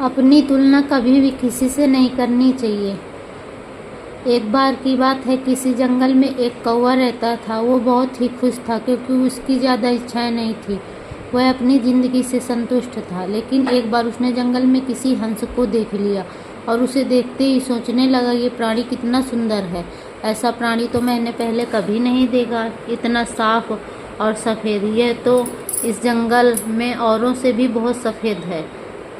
अपनी तुलना कभी भी किसी से नहीं करनी चाहिए। एक बार की बात है, किसी जंगल में एक कौवा रहता था। वो बहुत ही खुश था क्योंकि उसकी ज़्यादा इच्छाएं नहीं थी। वह अपनी ज़िंदगी से संतुष्ट था। लेकिन एक बार उसने जंगल में किसी हंस को देख लिया और उसे देखते ही सोचने लगा, ये प्राणी कितना सुंदर है। ऐसा प्राणी तो मैंने पहले कभी नहीं देखा, इतना साफ और सफ़ेद। यह तो इस जंगल में औरों से भी बहुत सफ़ेद है।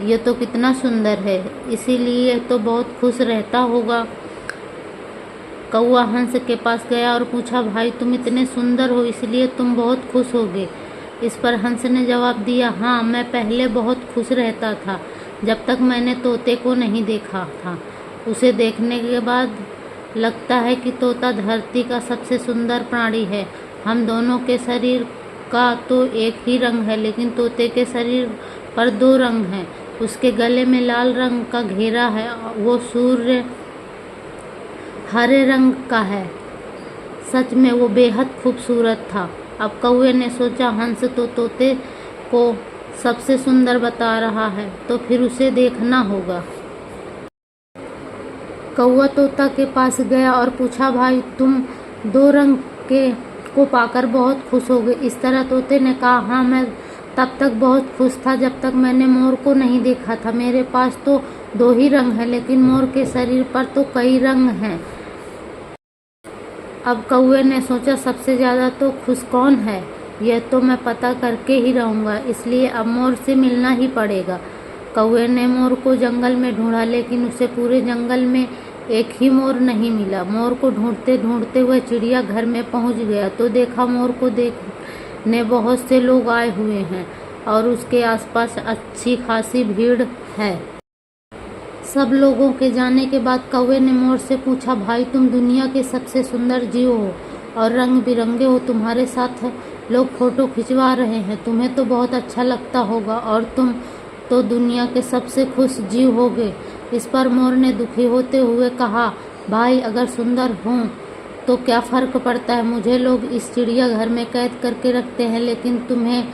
ये तो कितना सुंदर है, इसीलिए तो बहुत खुश रहता होगा। कौवा हंस के पास गया और पूछा, भाई तुम इतने सुंदर हो इसलिए तुम बहुत खुश होगे। इस पर हंस ने जवाब दिया, हाँ, मैं पहले बहुत खुश रहता था जब तक मैंने तोते को नहीं देखा था। उसे देखने के बाद लगता है कि तोता धरती का सबसे सुंदर प्राणी है। हम दोनों के शरीर का तो एक ही रंग है, लेकिन तोते के शरीर पर दो रंग हैं। उसके गले में लाल रंग का घेरा है, वो सूर्य हरे रंग का है। सच में वो बेहद खूबसूरत था। अब कौवे ने सोचा, हंस तो तोते को सबसे सुंदर बता रहा है, तो फिर उसे देखना होगा। कौवा तोता के पास गया और पूछा, भाई तुम दो रंग के को पाकर बहुत खुश हो गए। इस तरह तोते ने कहा, हाँ, मैं तब तक बहुत खुश था जब तक मैंने मोर को नहीं देखा था। मेरे पास तो दो ही रंग हैं, लेकिन मोर के शरीर पर तो कई रंग हैं। अब कौवे ने सोचा, सबसे ज़्यादा तो खुश कौन है, यह तो मैं पता करके ही रहूँगा, इसलिए अब मोर से मिलना ही पड़ेगा। कौवे ने मोर को जंगल में ढूंढा, लेकिन उसे पूरे जंगल में एक ही मोर नहीं मिला। मोर को ढूंढते ढूंढते वह चिड़ियाघर में पहुंच गया तो देखा, मोर को देखने बहुत से लोग आए हुए हैं और उसके आसपास अच्छी खासी भीड़ है। सब लोगों के जाने के बाद कौवे ने मोर से पूछा, भाई तुम दुनिया के सबसे सुंदर जीव हो और रंग बिरंगे हो। तुम्हारे साथ लोग फोटो खिंचवा रहे हैं, तुम्हें तो बहुत अच्छा लगता होगा और तुम तो दुनिया के सबसे खुश जीव होगे। इस पर मोर ने दुखी होते हुए कहा, भाई अगर सुंदर हूँ तो क्या फ़र्क पड़ता है, मुझे लोग इस चिड़ियाघर में कैद करके रखते हैं, लेकिन तुम्हें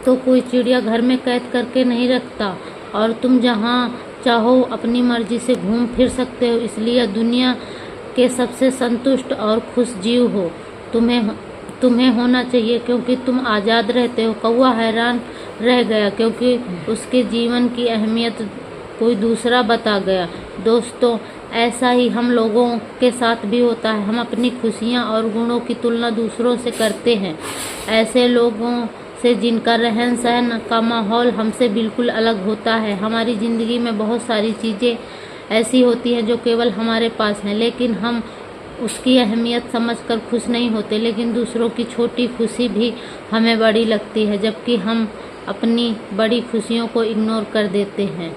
तो कोई चिड़ियाघर में कैद करके नहीं रखता और तुम जहाँ चाहो अपनी मर्जी से घूम फिर सकते हो, इसलिए दुनिया के सबसे संतुष्ट और खुश जीव हो। तुम्हें होना चाहिए क्योंकि तुम आज़ाद रहते हो। कौवा हैरान रह गया क्योंकि उसके जीवन की अहमियत कोई दूसरा बता गया। दोस्तों, ऐसा ही हम लोगों के साथ भी होता है। हम अपनी खुशियाँ और गुणों की तुलना दूसरों से करते हैं, ऐसे लोगों से जिनका रहन सहन का माहौल हमसे बिल्कुल अलग होता है। हमारी ज़िंदगी में बहुत सारी चीज़ें ऐसी होती हैं जो केवल हमारे पास हैं, लेकिन हम उसकी अहमियत समझकर खुश नहीं होते। लेकिन दूसरों की छोटी खुशी भी हमें बड़ी लगती है, जबकि हम अपनी बड़ी खुशियों को इग्नोर कर देते हैं।